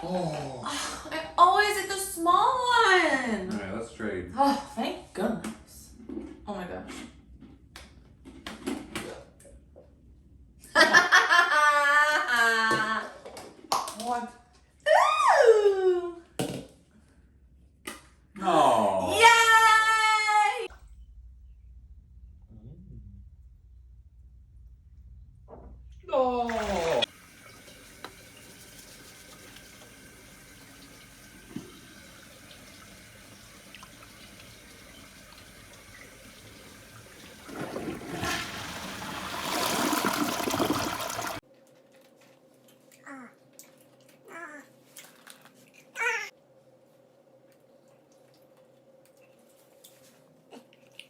Oh. I always get the small one. All right, let's trade. Oh, thank goodness. Oh my gosh. What? Ooh. No. Yay! Oh.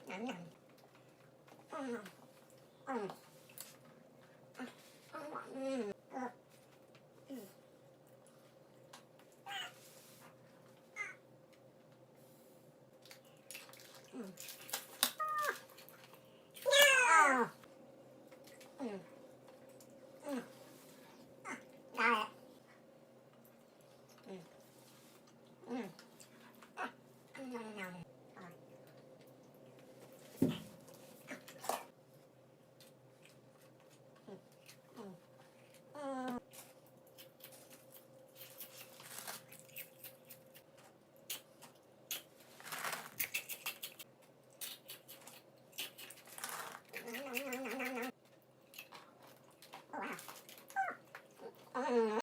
Yum, yum.